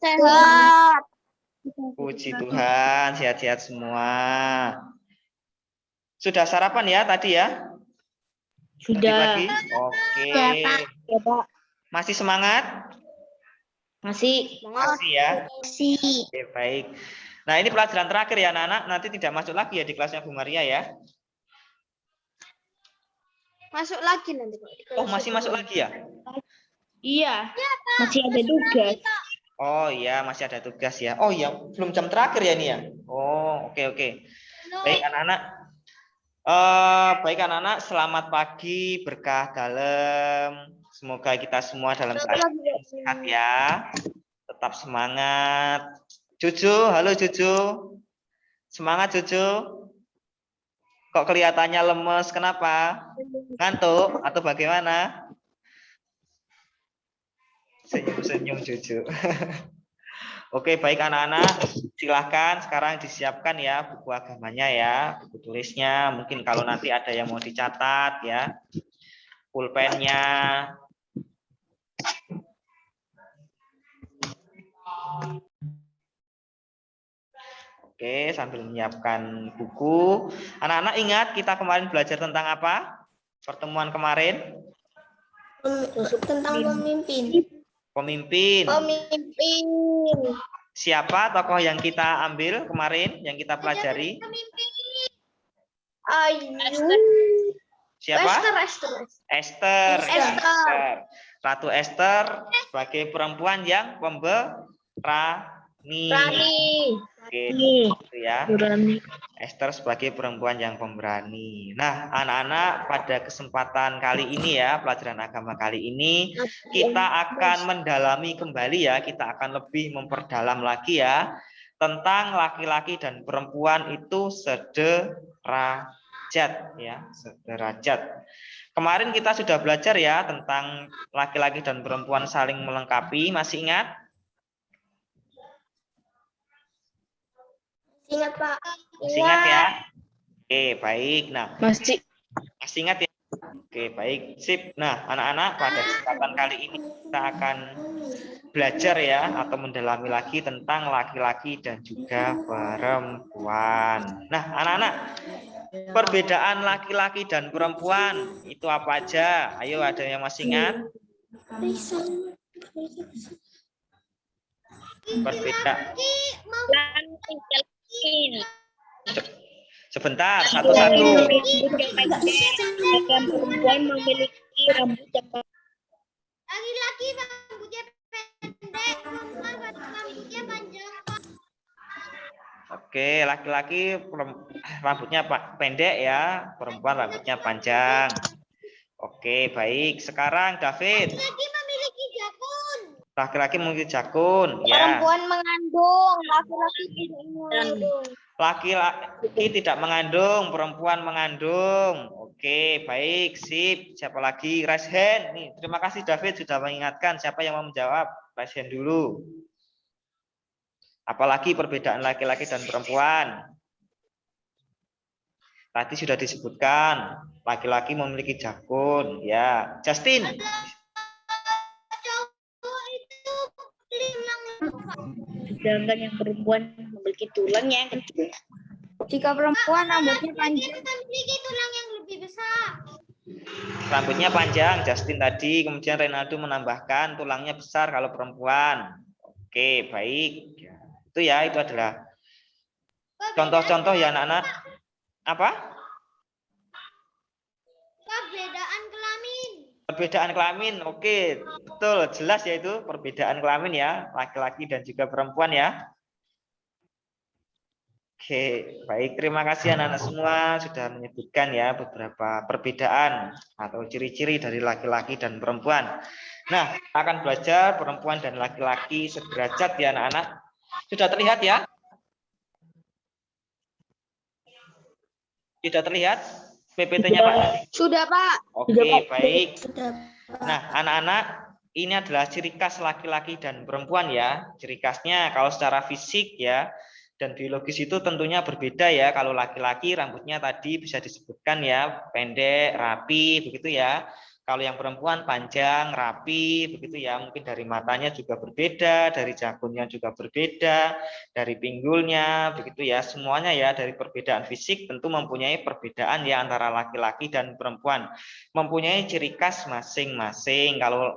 Sehat. Puji Tuhan, sehat-sehat semua. Sudah sarapan ya tadi ya? Sudah. Pagi? Oke. Ya, Pak. Masih semangat? Masih. Masih ya? Si. Oke, baik. Nah, ini pelajaran terakhir ya, anak-anak. Nanti tidak masuk lagi ya di kelasnya Bu Maria ya. Masuk lagi nanti. Oh, masih masuk lagi ya? Iya. Masih ada tugas. Oh iya, masih ada tugas ya. Oh iya, belum jam terakhir ya ini ya. Oh, oke oke. Baik anak-anak. Baik anak-anak, selamat pagi, berkah dalam. Semoga kita semua dalam keadaan sehat ya. Tetap semangat. Cucu, halo Cucu. Semangat Cucu. Kok kelihatannya lemes? Kenapa? Ngantuk atau bagaimana? Senyum-senyum Cucu. Oke, baik anak-anak, silahkan sekarang disiapkan ya buku agamanya ya, buku tulisnya. Mungkin kalau nanti ada yang mau dicatat ya, pulpennya. Oke, sambil menyiapkan buku. Anak-anak ingat kita kemarin belajar tentang apa? Pertemuan kemarin? Tentang pemimpin. Pemimpin. Pemimpin. Siapa tokoh yang kita ambil kemarin, yang kita pelajari? Ayu. Siapa? Esther. Esther. Ratu Esther sebagai perempuan yang pemberani. Oke, itu ya. Esther sebagai perempuan yang pemberani. Nah, anak-anak, pada kesempatan kali ini ya, pelajaran agama kali ini, kita akan mendalami kembali ya, kita akan lebih memperdalam lagi ya, tentang laki-laki dan perempuan itu sederajat ya, sederajat. Kemarin kita sudah belajar ya tentang laki-laki dan perempuan saling melengkapi, masih ingat? Ingat Pak. Masih ingat ya? Oke, baik. Nah, Masih. masih ingat ya? Oke, baik. Sip. Nah, anak-anak, pada kesempatan kali ini kita akan belajar ya atau mendalami lagi tentang laki-laki dan juga perempuan. Nah, anak-anak, perbedaan laki-laki dan perempuan itu apa aja? Ayo, ada yang masih ingat? Perbedaan. Sebentar, satu-satu. Dan perempuan memiliki rambut yang Laki-laki rambutnya pendek, perempuan rambutnya panjang. Oke, laki-laki rambutnya pendek ya, perempuan rambutnya panjang. Oke, baik. Sekarang David. Laki-laki memiliki jakun. Laki-laki memiliki jakun, ya. Perempuan mengandung, laki-laki tidak mengandung. Laki-laki tidak mengandung, perempuan mengandung. Oke, baik, sip. Siapa lagi? Raise hand. Nih, terima kasih David sudah mengingatkan. Siapa yang mau menjawab? Raise hand dulu. Apalagi perbedaan laki-laki dan perempuan? Tadi sudah disebutkan, laki-laki memiliki jakun, ya. Justin. Cowok itu tulang. sedangkan yang perempuan memiliki tulang yang kecil. Jika perempuan rambutnya panjang, memiliki tulang yang lebih besar. Rambutnya panjang, Justin tadi. Kemudian Renaldo menambahkan tulangnya besar kalau perempuan. Oke, baik. Itu ya, itu adalah contoh-contoh ya anak-anak. Apa? Perbedaan kelamin. Perbedaan kelamin. Oke, betul. Jelas ya itu perbedaan kelamin ya. Laki-laki dan juga perempuan ya. Oke, baik. Terima kasih anak-anak semua sudah menyebutkan ya beberapa perbedaan atau ciri-ciri dari laki-laki dan perempuan. Nah, akan belajar perempuan dan laki-laki sederajat ya anak-anak. Sudah terlihat ya? Sudah terlihat PPT-nya Pak? Sudah Pak. Oke, baik. Sudah. Nah, anak-anak, ini adalah ciri khas laki-laki dan perempuan ya. Ciri khasnya kalau secara fisik ya dan biologis itu tentunya berbeda ya. Kalau laki-laki rambutnya tadi bisa disebutkan ya pendek, rapi begitu ya. Kalau yang perempuan panjang, rapi, begitu ya. Mungkin dari matanya juga berbeda, dari jagungnya juga berbeda, dari pinggulnya, begitu ya. Semuanya ya dari perbedaan fisik tentu mempunyai perbedaan ya antara laki-laki dan perempuan. Mempunyai ciri khas masing-masing. Kalau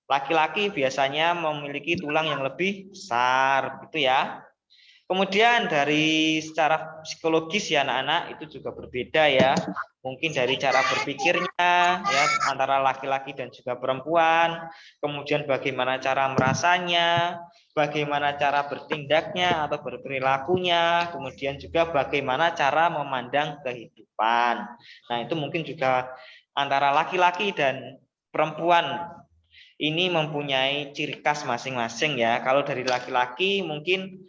laki-laki biasanya memiliki tulang yang lebih besar, begitu ya. Kemudian dari secara psikologis ya anak-anak itu juga berbeda ya. Mungkin dari cara berpikirnya ya antara laki-laki dan juga perempuan. Kemudian bagaimana cara merasanya, bagaimana cara bertindaknya atau berperilakunya, kemudian juga bagaimana cara memandang kehidupan. Nah, itu mungkin juga antara laki-laki dan perempuan ini mempunyai ciri khas masing-masing ya. Kalau dari laki-laki mungkin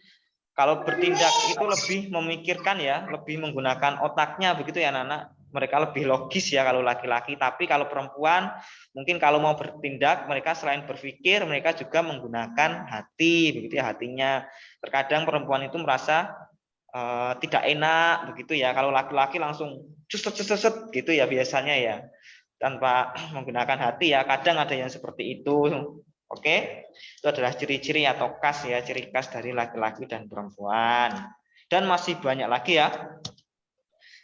kalau bertindak itu lebih memikirkan ya, lebih menggunakan otaknya begitu ya anak-anak. Mereka lebih logis ya kalau laki-laki, tapi kalau perempuan mungkin kalau mau bertindak mereka selain berpikir mereka juga menggunakan hati begitu ya, hatinya. Terkadang perempuan itu merasa tidak enak begitu ya. Kalau laki-laki langsung cuset gitu ya biasanya ya. Tanpa menggunakan hati ya, kadang ada yang seperti itu. Oke, itu adalah ciri-ciri atau khas ya, ciri khas dari laki-laki dan perempuan. Dan masih banyak lagi ya.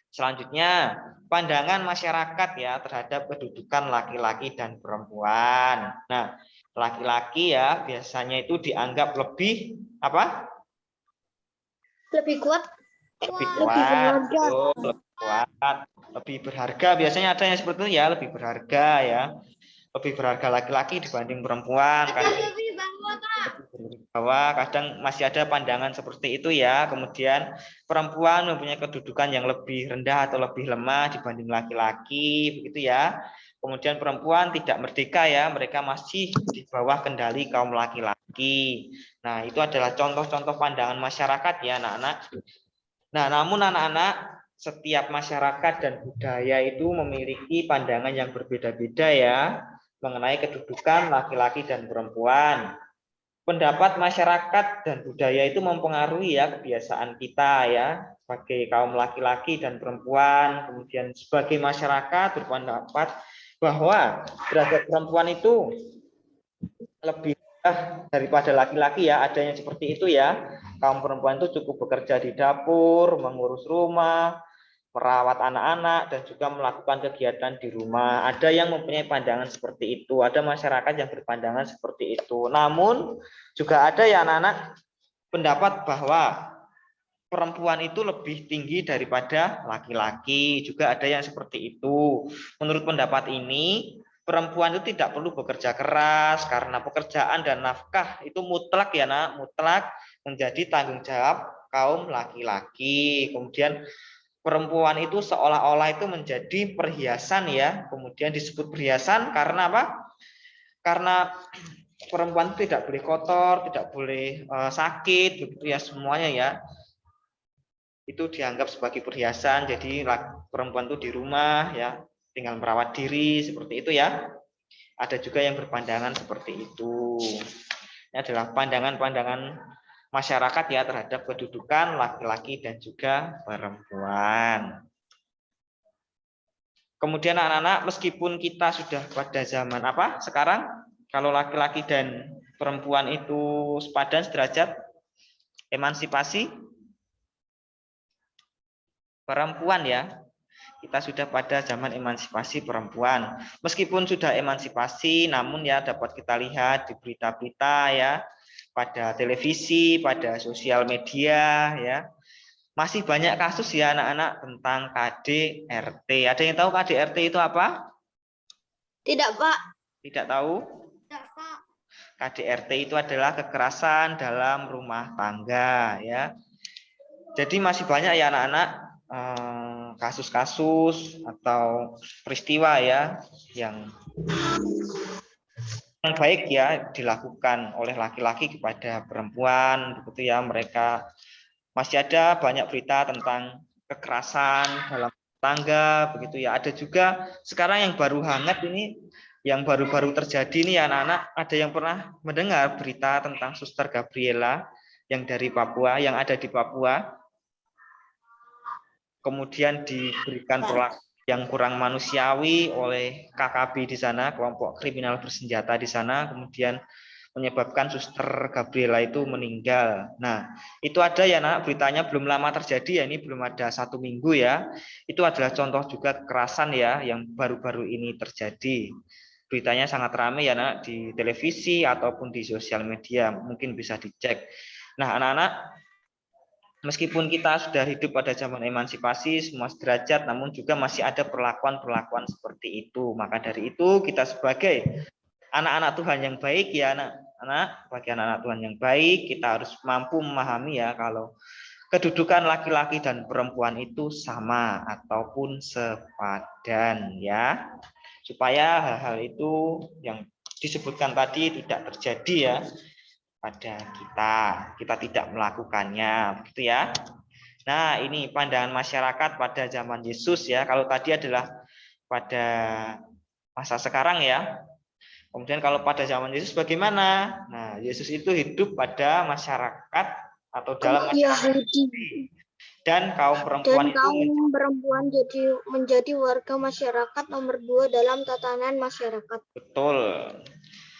Selanjutnya, pandangan masyarakat ya terhadap kedudukan laki-laki dan perempuan. Nah, laki-laki ya biasanya itu dianggap lebih apa? Lebih kuat. Lebih Lebih kuat, berharga. betul, lebih kuat, lebih berharga. Biasanya ada yang seperti itu ya, lebih berharga ya. Lebih berharga laki-laki dibanding perempuan. Bahwa kadang masih ada pandangan seperti itu ya. Kemudian perempuan mempunyai kedudukan yang lebih rendah atau lebih lemah dibanding laki-laki, begitu ya. Kemudian perempuan tidak merdeka ya, mereka masih di bawah kendali kaum laki-laki. Nah, itu adalah contoh-contoh pandangan masyarakat ya, anak-anak. Nah, namun anak-anak, setiap masyarakat dan budaya itu memiliki pandangan yang berbeda-beda ya mengenai kedudukan laki-laki dan perempuan. Pendapat masyarakat dan budaya itu mempengaruhi ya kebiasaan kita ya sebagai kaum laki-laki dan perempuan. Kemudian sebagai masyarakat berpendapat bahwa derajat perempuan itu lebih rendah daripada laki-laki ya, ada yang seperti itu ya. Kaum perempuan itu cukup bekerja di dapur, mengurus rumah, merawat anak-anak, dan juga melakukan kegiatan di rumah. Ada yang mempunyai pandangan seperti itu, ada masyarakat yang berpandangan seperti itu. Namun juga ada ya anak-anak pendapat bahwa perempuan itu lebih tinggi daripada laki-laki. Juga ada yang seperti itu. Menurut pendapat ini, perempuan itu tidak perlu bekerja keras karena pekerjaan dan nafkah itu mutlak ya nak, mutlak menjadi tanggung jawab kaum laki-laki. Kemudian perempuan itu seolah-olah itu menjadi perhiasan ya. Kemudian disebut perhiasan karena apa? Karena perempuan itu tidak boleh kotor, tidak boleh sakit, begitu ya semuanya ya. Itu dianggap sebagai perhiasan. Jadi perempuan itu di rumah ya, tinggal merawat diri seperti itu ya. Ada juga yang berpandangan seperti itu. Ini adalah pandangan-pandangan masyarakat ya terhadap kedudukan laki-laki dan juga perempuan. Kemudian anak-anak, meskipun kita sudah pada zaman apa sekarang, kalau laki-laki dan perempuan itu sepadan sederajat, emansipasi perempuan ya, kita sudah pada zaman emansipasi perempuan. Meskipun sudah emansipasi, namun ya dapat kita lihat di berita-berita ya, pada televisi, pada sosial media ya, masih banyak kasus ya anak-anak tentang KDRT. Ada yang tahu KDRT itu apa? Tidak, Pak. Tidak tahu? KDRT itu adalah kekerasan dalam rumah tangga ya. Jadi masih banyak ya anak-anak kasus-kasus atau peristiwa ya yang baik ya dilakukan oleh laki-laki kepada perempuan begitu ya. Mereka masih ada banyak berita tentang kekerasan dalam tangga begitu ya. Ada juga sekarang yang baru hangat ini, yang baru-baru terjadi nih anak-anak, ada yang pernah mendengar berita tentang Suster Gabriela yang dari Papua, yang ada di Papua, kemudian diberikan perlakuan yang kurang manusiawi oleh KKB di sana, kelompok kriminal bersenjata di sana, kemudian menyebabkan Suster Gabriela itu meninggal. Nah, itu ada ya nak, beritanya belum lama terjadi ya, ini belum ada 1 minggu ya. Itu adalah contoh juga kekerasan ya yang baru-baru ini terjadi. Beritanya sangat ramai ya nak, di televisi ataupun di sosial media, mungkin bisa dicek. Nah, anak-anak, meskipun kita sudah hidup pada zaman emansipasi, semua sederajat, namun juga masih ada perlakuan-perlakuan seperti itu. Maka dari itu kita sebagai anak-anak Tuhan yang baik ya anak-anak, bagi anak-anak Tuhan yang baik, kita harus mampu memahami ya kalau kedudukan laki-laki dan perempuan itu sama ataupun sepadan ya. Supaya hal-hal itu yang disebutkan tadi tidak terjadi ya pada kita. Kita tidak melakukannya, begitu ya. Nah, ini pandangan masyarakat pada zaman Yesus ya. Kalau tadi adalah pada masa sekarang ya. Kemudian kalau pada zaman Yesus bagaimana? Nah, Yesus itu hidup pada masyarakat atau dalam masyarakat Yahudi dan kaum dan perempuan itu kaum perempuan menjadi warga masyarakat nomor 2 dalam tatanan masyarakat. betul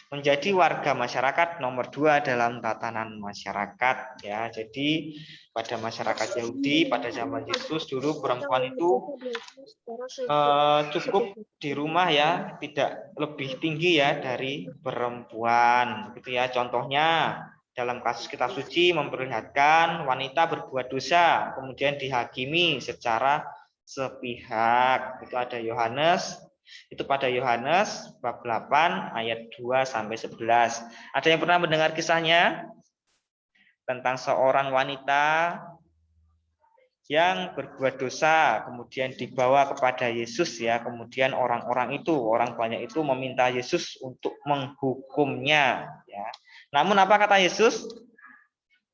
menjadi warga masyarakat nomor 2 dalam tatanan masyarakat ya. Jadi pada masyarakat Yahudi pada zaman Yesus dulu perempuan itu cukup di rumah ya, tidak lebih tinggi ya dari perempuan gitu ya. Contohnya dalam kasus kitab suci memperlihatkan wanita berbuat dosa kemudian dihakimi secara sepihak. Itu ada Yohanes, itu pada Yohanes bab 8 ayat 2 sampai 11. Ada yang pernah mendengar kisahnya tentang seorang wanita yang berbuat dosa kemudian dibawa kepada Yesus ya, kemudian orang banyak itu meminta Yesus untuk menghukumnya ya. Namun apa kata Yesus?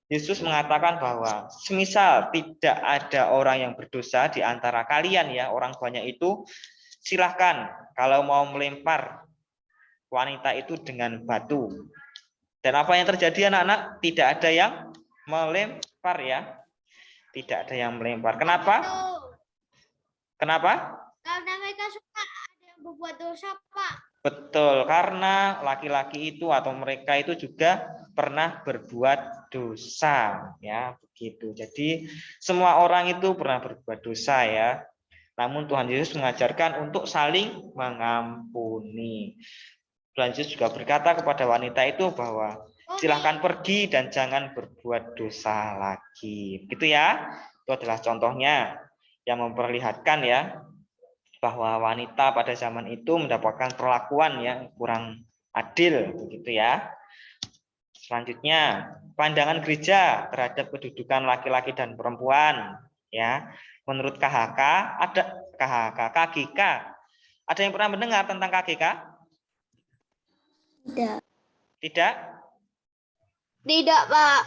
Yesus mengatakan bahwa semisal tidak ada orang yang berdosa di antara kalian ya, orang banyak itu, silahkan kalau mau melempar wanita itu dengan batu. Dan apa yang terjadi anak-anak? Tidak ada yang melempar ya. Tidak ada yang melempar. Kenapa? Kenapa? Karena mereka suka ada yang berbuat dosa, Pak. Betul, karena laki-laki itu atau mereka itu juga pernah berbuat dosa, ya begitu. Jadi semua orang itu pernah berbuat dosa ya. Namun Tuhan Yesus mengajarkan untuk saling mengampuni. Tuhan Yesus juga berkata kepada wanita itu bahwa silahkan pergi dan jangan berbuat dosa lagi. Gitu ya. Itu adalah contohnya yang memperlihatkan ya bahwa wanita pada zaman itu mendapatkan perlakuan yang kurang adil begitu ya. Selanjutnya, pandangan gereja terhadap kedudukan laki-laki dan perempuan ya. Menurut KHK, ada KGK. Ada yang pernah mendengar tentang KGK? Tidak. Tidak? Tidak, Pak.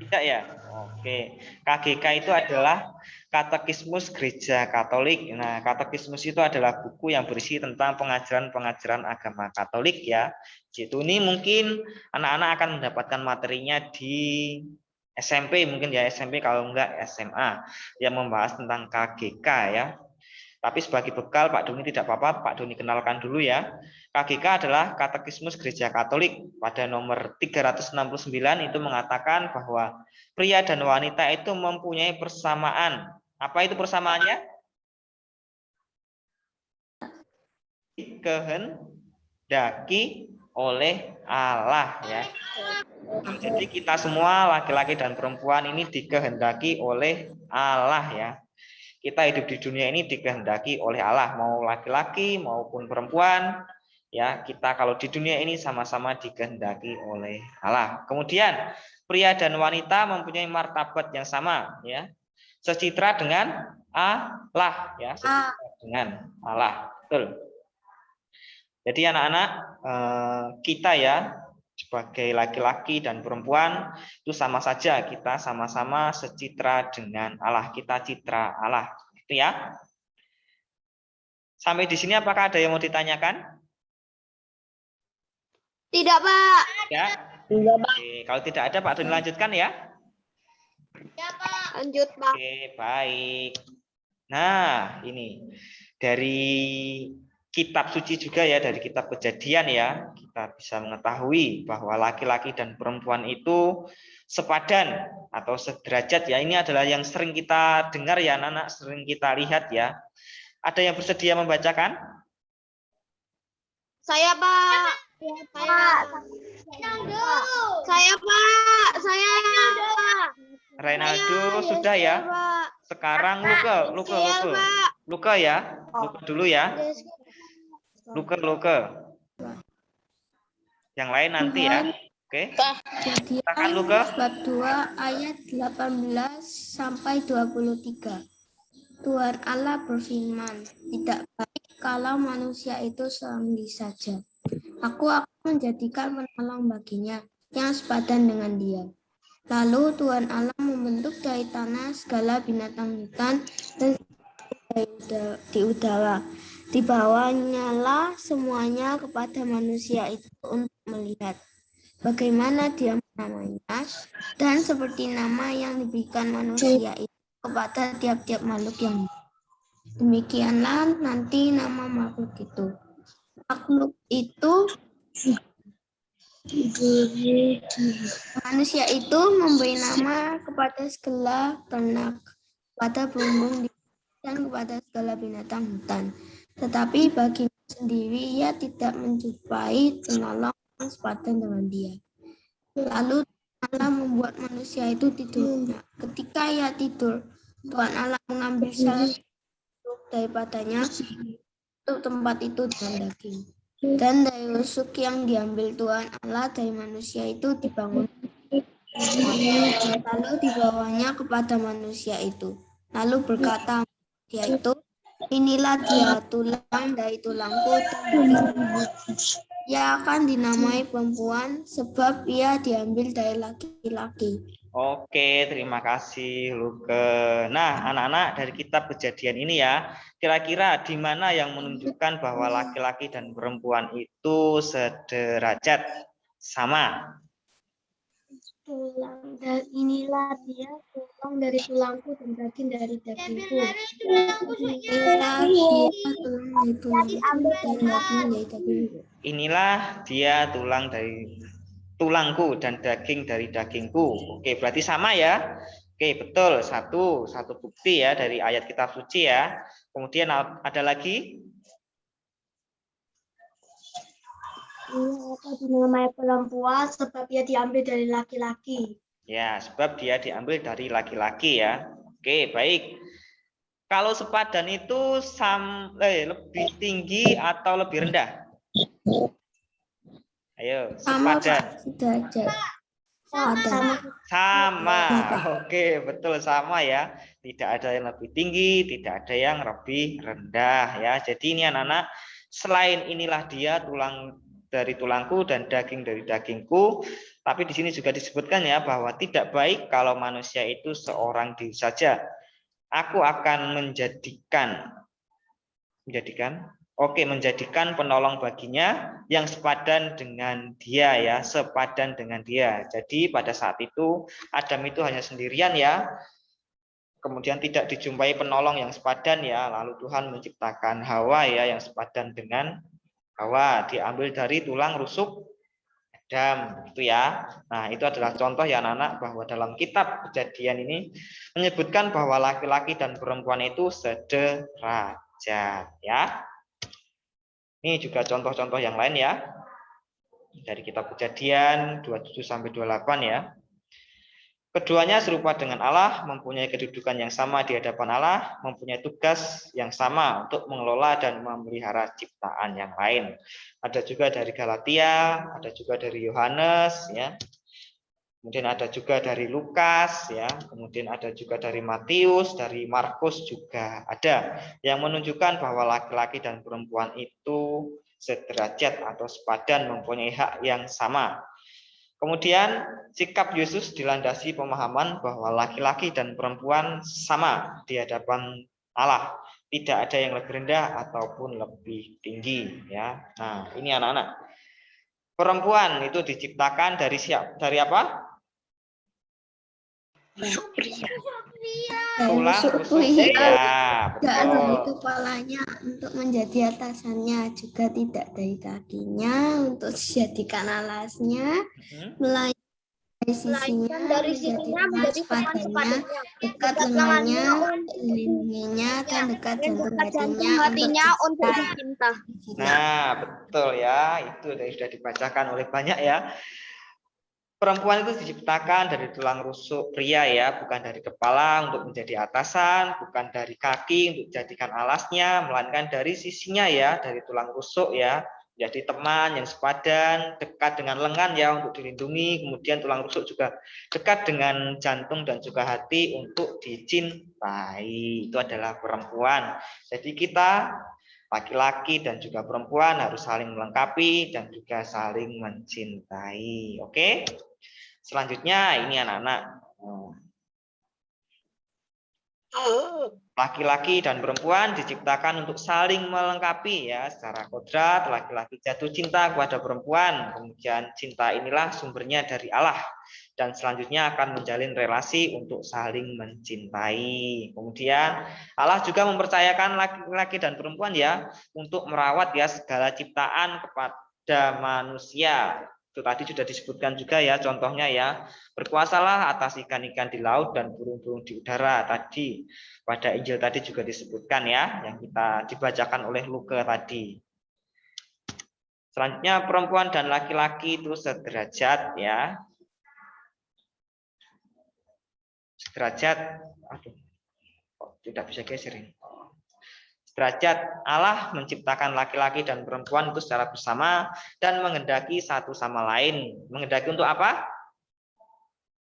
Tidak ya? Oke. KGK itu adalah Katekismus Gereja Katolik. Nah, Katekismus itu adalah buku yang berisi tentang pengajaran-pengajaran agama Katolik ya. Gitu. Ini mungkin anak-anak akan mendapatkan materinya di SMP mungkin ya, SMP kalau enggak SMA yang membahas tentang KGK ya. Tapi sebagai bekal Pak Doni tidak apa-apa, Pak Doni kenalkan dulu ya. KGK adalah Katekismus Gereja Katolik. Pada nomor 369 itu mengatakan bahwa pria dan wanita itu mempunyai persamaan. Apa itu persamaannya? Dikehendaki oleh Allah ya. Jadi kita semua laki-laki dan perempuan ini dikehendaki oleh Allah ya. Kita hidup di dunia ini dikehendaki oleh Allah, mau laki-laki maupun perempuan ya. Kita kalau di dunia ini sama-sama dikehendaki oleh Allah. Kemudian pria dan wanita mempunyai martabat yang sama ya, secitra dengan Allah ya, secitra dengan Allah. Betul. Jadi anak-anak, kita ya sebagai laki-laki dan perempuan itu sama saja, kita sama-sama secitra dengan Allah, kita citra Allah, gitu ya. Sampai di sini apakah ada yang mau ditanyakan? Tidak, Pak. Ya. Enggak, Pak. Oke, kalau tidak ada Pak Doni lanjutkan ya. Ya, Pak. Lanjut, Pak. Oke, baik. Nah, ini dari kitab suci juga ya, dari kitab Kejadian ya, kita bisa mengetahui bahwa laki-laki dan perempuan itu sepadan atau sederajat ya. Ini adalah yang sering kita dengar ya anak-anak, sering kita lihat ya. Ada yang bersedia membacakan? Saya, Pak. Saya, Pak. Saya, Pak. Reynaldo sudah ya. Sekarang Luka ya. Luka dulu ya. Luka. Yang lain nanti ya. Oke. Silakan Luka. Bab 2 ayat 18 sampai 23. Tuhan Allah berfirman, tidak baik kalau manusia itu sendiri saja. Aku akan menjadikan penolong baginya yang sepadan dengan dia. Lalu Tuhan Allah membentuk dari tanah segala binatang hutan dan di udara. Dibawanya lah semuanya kepada manusia itu untuk melihat bagaimana dia menamainya, dan seperti nama yang diberikan manusia itu kepada tiap-tiap makhluk yang demikianlah nanti nama makhluk itu. Makhluk itu manusia itu memberi nama kepada segala ternak, kepada burung dan kepada segala binatang hutan. Tetapi baginya sendiri ia tidak menjumpai penolong yang sepadan dengan dia. Lalu Tuhan Allah membuat manusia itu tidur. Ketika ia tidur, Tuhan Allah mengambil salah satu daripadanya untuk tempat itu dengan daging. Dan dari rusuk yang diambil Tuhan Allah dari manusia itu dibangun. Lalu dibawanya kepada manusia itu. Lalu berkata dia itu, inilah dia tulang dari tulangku dan ia akan dinamai perempuan sebab ia diambil dari laki-laki. Oke, terima kasih Luke. Nah, anak-anak dari kitab Kejadian ini ya, kira-kira di mana yang menunjukkan bahwa laki-laki dan perempuan itu sederajat, sama? Tulang dan inilah dia tulang dari tulangku dan daging dari dagingku. Inilah dia tulang dari tulangku dan daging dari dagingku. Oke, berarti sama ya. Oke, betul. Satu bukti ya dari ayat kitab suci ya. Kemudian ada lagi? Ini dinamai perempuan sebab dia diambil dari laki-laki. Ya, sebab dia diambil dari laki-laki ya. Oke, baik. Kalau sepadan itu lebih tinggi atau lebih rendah? Ayo, sepadan. Sama. Oke, betul sama ya. Tidak ada yang lebih tinggi, tidak ada yang lebih rendah ya. Jadi ini anak-anak, selain inilah dia tulang dari tulangku dan daging dari dagingku, tapi di sini juga disebutkan ya bahwa tidak baik kalau manusia itu seorang diri saja. Aku akan menjadikan penolong baginya yang sepadan dengan dia ya, sepadan dengan dia. Jadi pada saat itu Adam itu hanya sendirian ya. Kemudian tidak dijumpai penolong yang sepadan ya, lalu Tuhan menciptakan Hawa ya yang sepadan dengan Hawa, diambil dari tulang rusuk Adam itu ya. Nah, itu adalah contoh ya anak-anak bahwa dalam kitab Kejadian ini menyebutkan bahwa laki-laki dan perempuan itu sederajat ya. Ini juga contoh-contoh yang lain ya. Dari kitab Kejadian 27 sampai 28 ya. Keduanya serupa dengan Allah, mempunyai kedudukan yang sama di hadapan Allah, mempunyai tugas yang sama untuk mengelola dan memelihara ciptaan yang lain. Ada juga dari Galatia, ada juga dari Yohanes, ya. Kemudian ada juga dari Lukas, ya. Kemudian ada juga dari Matius, dari Markus juga ada yang menunjukkan bahwa laki-laki dan perempuan itu sederajat atau sepadan, mempunyai hak yang sama. Kemudian sikap Yesus dilandasi pemahaman bahwa laki-laki dan perempuan sama di hadapan Allah, tidak ada yang lebih rendah ataupun lebih tinggi ya. Nah, ini anak-anak. Perempuan itu diciptakan dari apa? Tulang rusuk rusuk pria pria. tidak dari Betul. kepalanya untuk menjadi atasannya, juga tidak dari kakinya untuk dijadikan alasnya, Hmm. melainkan dari sisinya Melainkan dari menjadi sisinya teman menjadi teman sepadannya, sepadannya, dekat dekat lengannya, lengannya lindunginya, dan dekat dan jantung dekat jantung hatinya hatinya untuk untuk dicinta. dicinta. Nah, betul ya. Itu sudah dibacakan oleh banyak ya. Perempuan itu diciptakan dari tulang rusuk pria ya, bukan dari kepala untuk menjadi atasan, bukan dari kaki untuk dijadikan alasnya, melainkan dari sisinya ya, dari tulang rusuk ya, jadi teman yang sepadan, dekat dengan lengan ya untuk dilindungi, kemudian tulang rusuk juga dekat dengan jantung dan juga hati untuk dicintai. Itu adalah perempuan. Jadi kita laki-laki dan juga perempuan harus saling melengkapi dan juga saling mencintai. Oke? Selanjutnya ini anak-anak. Laki-laki dan perempuan diciptakan untuk saling melengkapi ya. Secara kodrat laki-laki jatuh cinta kepada perempuan. Kemudian cinta inilah sumbernya dari Allah. Dan selanjutnya akan menjalin relasi untuk saling mencintai. Kemudian Allah juga mempercayakan laki-laki dan perempuan ya untuk merawat ya segala ciptaan kepada manusia. Itu tadi sudah disebutkan juga ya contohnya ya. Berkuasalah atas ikan-ikan di laut dan burung-burung di udara tadi. Pada Injil tadi juga disebutkan ya yang kita dibacakan oleh Luka tadi. Selanjutnya perempuan dan laki-laki itu sederajat ya. Sederajat, aduh, kok tidak bisa geser ini. Derajat Allah menciptakan laki-laki dan perempuan itu secara bersama dan menghendaki satu sama lain. Menghendaki untuk apa?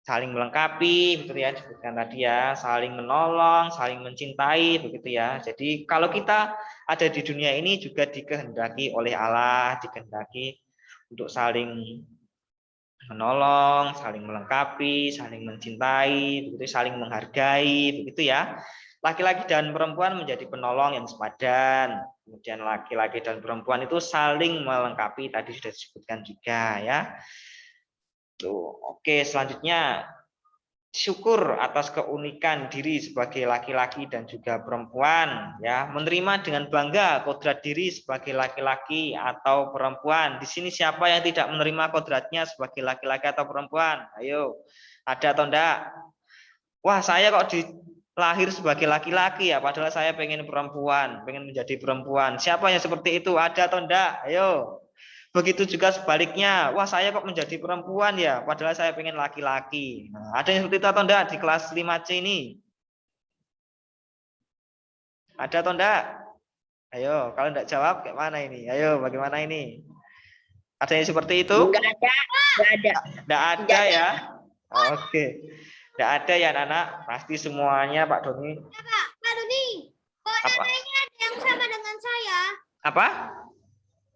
Saling melengkapi, begitu ya disebutkan tadi ya, saling menolong, saling mencintai, begitu ya. Jadi kalau kita ada di dunia ini juga dikehendaki oleh Allah, dikehendaki untuk saling menolong, saling melengkapi, saling mencintai, begitu, saling menghargai, begitu ya. Laki-laki dan perempuan menjadi penolong yang sepadan. Kemudian laki-laki dan perempuan itu saling melengkapi, tadi sudah disebutkan juga ya. Tuh, oke, selanjutnya syukur atas keunikan diri sebagai laki-laki dan juga perempuan ya, menerima dengan bangga kodrat diri sebagai laki-laki atau perempuan. Di sini siapa yang tidak menerima kodratnya sebagai laki-laki atau perempuan? Ayo, ada atau enggak? Wah, saya kok lahir sebagai laki-laki ya, padahal saya pengen perempuan, pengen menjadi perempuan. Siapa yang seperti itu? Ada atau enggak? Ayo. Begitu juga sebaliknya. Wah, saya kok menjadi perempuan ya, padahal saya pengen laki-laki. Nah, ada yang seperti itu atau enggak di kelas 5C ini? Ada atau enggak? Ayo, kalau enggak jawab kayak mana ini? Ayo, bagaimana ini? Ada yang seperti itu? Enggak ada. Enggak ada. Enggak ada ya? Oke. Enggak ada ya anak-anak? Pasti semuanya Pak Doni. Pak Doni, kok Apa? namanya ada yang sama dengan saya? Apa?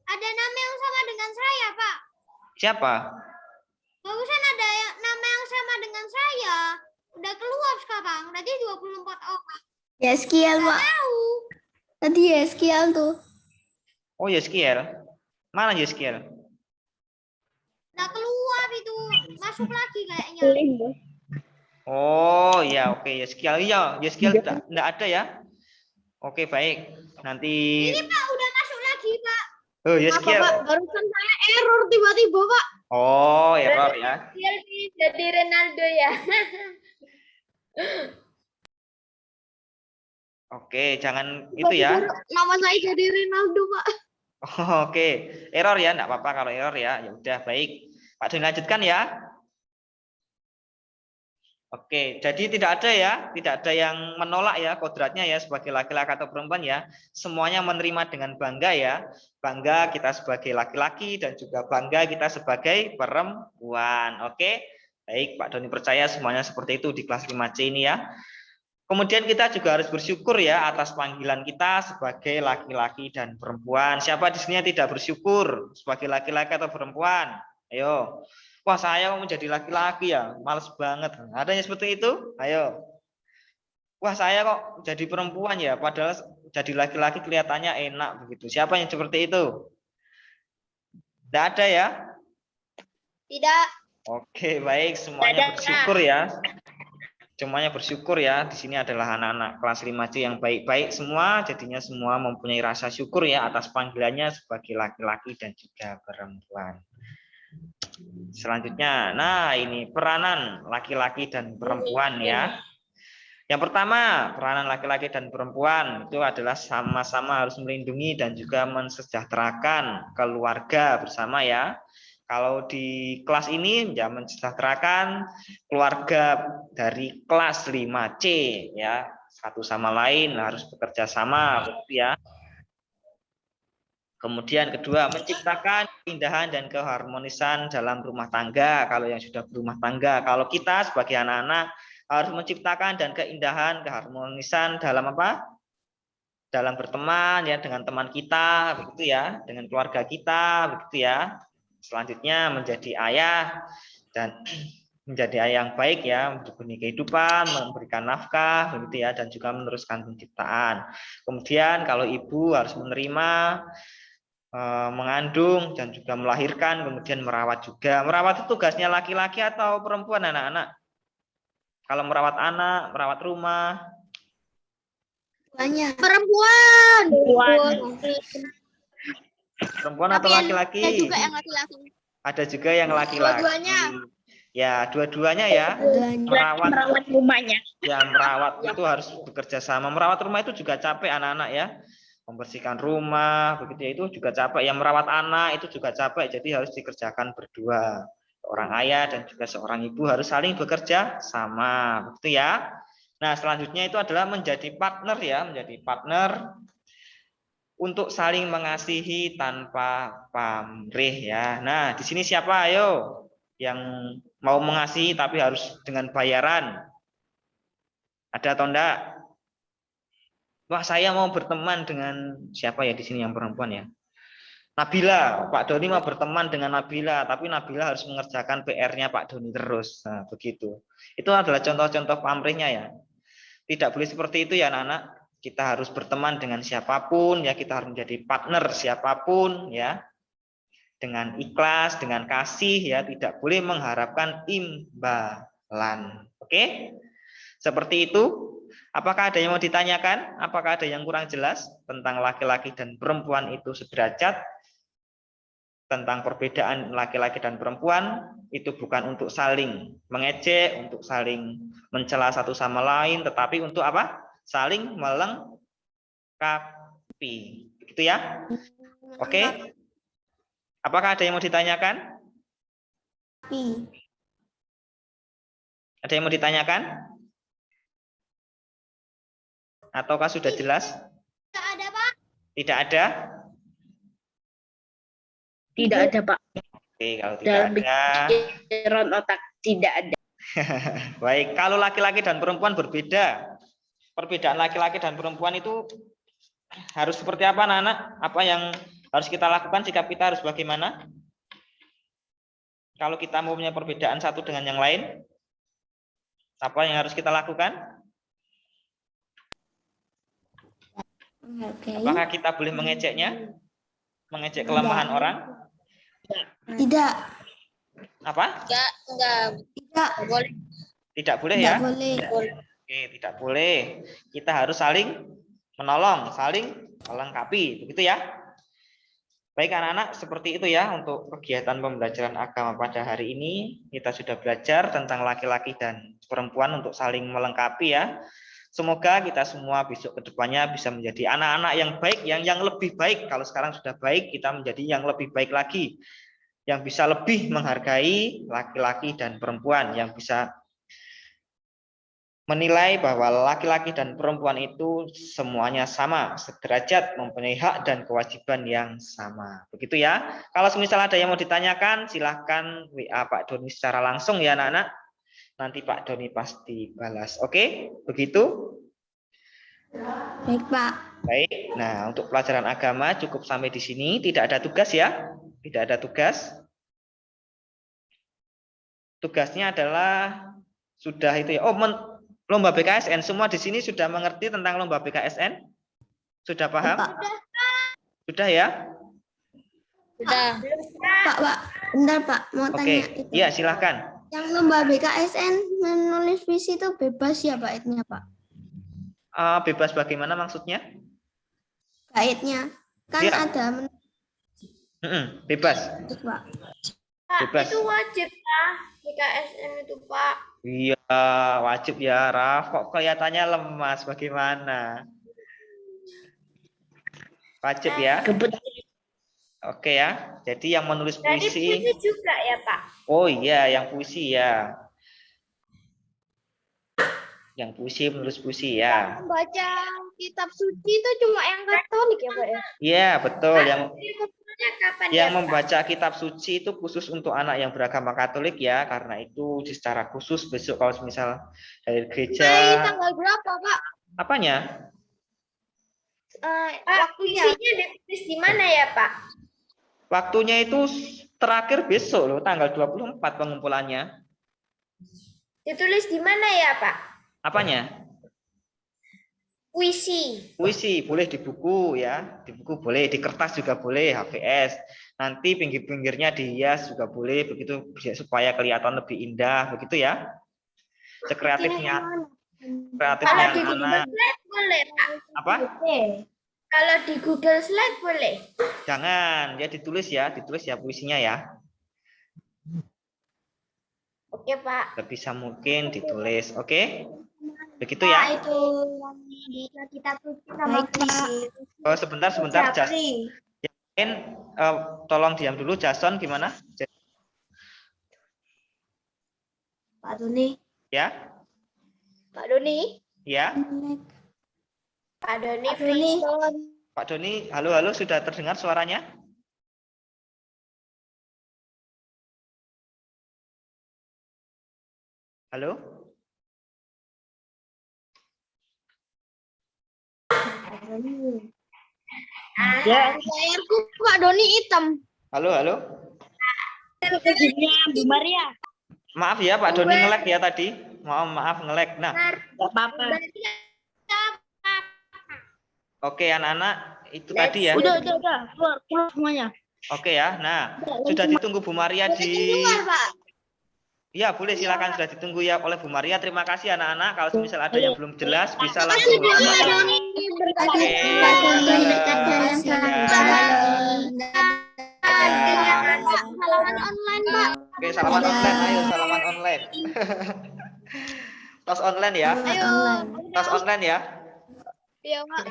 Ada nama yang sama dengan saya, Pak. Siapa? Barusan ada nama yang sama dengan saya. Udah keluar sekarang. Tadi 24 orang. Yeskiel, Pak. Tahu. Tadi Yeskiel tuh. Oh, Yeskiel. Mana Yeskiel? Udah keluar itu. Masuk lagi kayaknya. Oh, ya oke, Yeskiel. Iya, Yeskiel enggak ada ya? Oke, baik. Nanti Ini Pak udah masuk lagi, Pak. oh, Yeskiel. Pak, barusan saya error tiba-tiba, Pak. Oh, error ya. Jadi Ronaldo ya. Oke, jangan itu ya. Nama saya jadi Ronaldo, Pak. Oh, oke, error ya, enggak apa-apa kalau error ya. Ya udah, baik. Pak Doni lanjutkan ya. Oke, jadi tidak ada ya, tidak ada yang menolak ya kodratnya ya sebagai laki-laki atau perempuan ya. Semuanya menerima dengan bangga ya. Bangga kita sebagai laki-laki dan juga bangga kita sebagai perempuan. Oke, baik Pak Doni percaya semuanya seperti itu di kelas 5C ini ya. Kemudian kita juga harus bersyukur ya atas panggilan kita sebagai laki-laki dan perempuan. Siapa di sini yang tidak bersyukur sebagai laki-laki atau perempuan? Ayo. Wah, saya mau menjadi laki-laki ya, males banget. Ada yang seperti itu? Ayo. Wah, saya kok jadi perempuan ya, padahal jadi laki-laki kelihatannya enak begitu. Siapa yang seperti itu? Tidak ada ya? Tidak. Oke, baik, semuanya bersyukur ya. semuanya bersyukur ya. Di sini adalah anak-anak kelas 5C yang baik-baik semua, jadinya semua mempunyai rasa syukur ya atas panggilannya sebagai laki-laki dan juga perempuan. Selanjutnya, nah ini peranan laki-laki dan perempuan ya. Yang pertama, peranan laki-laki dan perempuan itu adalah sama-sama harus melindungi dan juga mensejahterakan keluarga bersama ya. Kalau di kelas ini ya mensejahterakan keluarga dari kelas 5C ya, satu sama lain harus bekerja sama begitu ya. Kemudian kedua, menciptakan keindahan dan keharmonisan dalam rumah tangga. Kalau yang sudah berumah tangga, kalau kita sebagai anak-anak harus menciptakan dan keindahan, keharmonisan dalam apa? Dalam berteman ya dengan teman kita, begitu ya, dengan keluarga kita, begitu ya. Selanjutnya menjadi ayah dan menjadi ayah yang baik ya, memberi kehidupan, memberikan nafkah, begitu ya, dan juga meneruskan penciptaan. Kemudian kalau ibu harus menerima, mengandung dan juga melahirkan, kemudian merawat juga. Merawat itu tugasnya laki-laki atau perempuan anak-anak? Kalau merawat anak, merawat rumah, Banyak. Perempuan. perempuan atau laki-laki? Ada juga yang laki-laki. Ada juga yang laki-laki. Dua-duanya. Ya, dua-duanya ya. Merawat rumahnya. Ya, merawat itu harus bekerja sama. Merawat rumah itu juga capek anak-anak ya. Membersihkan rumah, begitu ya, itu juga capek. Yang merawat anak itu juga capek, jadi harus dikerjakan berdua. Seorang ayah dan juga seorang ibu harus saling bekerja sama, begitu ya. Nah, selanjutnya itu adalah menjadi partner ya, menjadi partner untuk saling mengasihi tanpa pamrih ya. Nah, di sini siapa ayo yang mau mengasihi tapi harus dengan bayaran? Ada atau enggak? Wah, saya mau berteman dengan siapa ya di sini yang perempuan ya? Nabila. Pak Doni mau berteman dengan Nabila, tapi Nabila harus mengerjakan PR-nya Pak Doni terus. Nah, begitu. Itu adalah contoh-contoh pamrihnya ya. Tidak boleh seperti itu ya anak-anak. Kita harus berteman dengan siapapun ya, kita harus menjadi partner siapapun ya. Dengan ikhlas, dengan kasih ya, tidak boleh mengharapkan imbalan. Oke? Seperti itu. Apakah ada yang mau ditanyakan? Apakah ada yang kurang jelas tentang laki-laki dan perempuan itu sederajat? Tentang perbedaan laki-laki dan perempuan itu bukan untuk saling mengejek, untuk saling mencela satu sama lain, tetapi untuk apa? Saling melengkapi. Begitu ya? Oke? Apakah ada yang mau ditanyakan? Ada yang mau ditanyakan? Ataukah sudah jelas? Tidak ada, Pak. Tidak ada? Tidak ada, Pak. Oke, kalau tidak Dalam ada. pikiran otak tidak ada. Baik, kalau laki-laki dan perempuan berbeda. Perbedaan laki-laki dan perempuan itu harus seperti apa, anak-anak? Apa yang harus kita lakukan? Sikap kita harus bagaimana? Kalau kita mau punya perbedaan satu dengan yang lain, apa yang harus kita lakukan? Apakah kita boleh mengejeknya? Mengejek kelemahan orang? Tidak. Apa? Tidak. Boleh. Tidak boleh Tidak ya? boleh. Oke, tidak boleh. Kita harus saling menolong, saling melengkapi, begitu ya? Baik anak-anak, seperti itu ya untuk kegiatan pembelajaran agama pada hari ini. Kita sudah belajar tentang laki-laki dan perempuan untuk saling melengkapi ya. Semoga kita semua besok ke depannya bisa menjadi anak-anak yang baik, yang lebih baik. Kalau sekarang sudah baik, kita menjadi yang lebih baik lagi. Yang bisa lebih menghargai laki-laki dan perempuan, yang bisa menilai bahwa laki-laki dan perempuan itu semuanya sama, sederajat, mempunyai hak dan kewajiban yang sama. Begitu ya. Kalau semisal ada yang mau ditanyakan, silahkan WA Pak Doni secara langsung ya anak-anak. Nanti Pak Doni pasti balas. Oke, begitu? Baik, Pak. Baik. Nah, untuk pelajaran agama cukup sampai di sini. Tidak ada tugas ya? Tidak ada tugas. Tugasnya adalah sudah itu ya. Oh, lomba BKSN. Semua di sini sudah mengerti tentang lomba BKSN? Sudah paham? Sudah ya? Sudah. Pak, bentar Pak, mau tanya itu. Iya, silahkan. Yang lomba BKSN menulis puisi itu bebas ya baitnya, Pak? Bebas bagaimana maksudnya? Baitnya kan Iya. ada Bebas. Pak. Pak, Bebas. itu wajib ya BKSN itu, Pak. Iya, wajib ya, Raf. Kok kelihatannya lemas bagaimana? Wajib ya. Oke ya. Jadi yang menulis Jadi puisi. puisi juga ya, Pak. Oh iya, yang puisi ya. Yang puisi menulis puisi ya. Membaca kitab suci itu cuma yang Katolik ya, Pak ya? Iya, betul. Kapan Yang ya, Pak? membaca kitab suci itu khusus untuk anak yang beragama Katolik ya, karena itu secara khusus besok kalau misal dari gereja. Tanggal berapa, Pak? Apanya? Waktunya ditulis di mana ya, Pak? Waktunya itu terakhir besok loh, tanggal 24 pengumpulannya. Ditulis di mana ya, Pak? Apanya? Puisi. Puisi boleh di buku ya, di buku boleh, di kertas juga boleh, HVS. Nanti pinggir-pinggirnya dihias juga boleh, begitu supaya kelihatan lebih indah, begitu ya. Sekreatifnya, kreatifnya anak. Boleh, Pak. Apa? Kalau di Google Slide boleh. Jangan, ya ditulis ya puisinya ya. Oke, Pak. Sebisa mungkin ditulis, oke? Begitu ya. Itu kitab suci sama puisi. Oh, sebentar, Jason, tolong diam dulu, Jason gimana? Pak Doni. Ya, Pak Doni. ya. Pak Doni, Freestone. Pak Doni, halo, sudah terdengar suaranya? Halo? Ya, Layarku Pak Doni hitam. Halo? Bu Maria. Maaf ya, Pak Doni nge-lag ya tadi. Maaf nge-lag. Nah, Enggak apa-apa. oke anak-anak, itu tadi ya. Udah, keluar semuanya. Oke ya. Nah, sudah ditunggu Bu Maria di. Pak. Ya, boleh silakan sudah ditunggu ya oleh Bu Maria. Terima kasih anak-anak. Kalau misal ada yang belum jelas bisa langsung. Oke. Salaman online, Pak. Oke, salaman online. Ayo, salaman online. Tos online ya. Ayo. Tos online ya. Iya, Pak.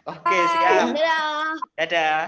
Oke, siap. Dadah. Dadah.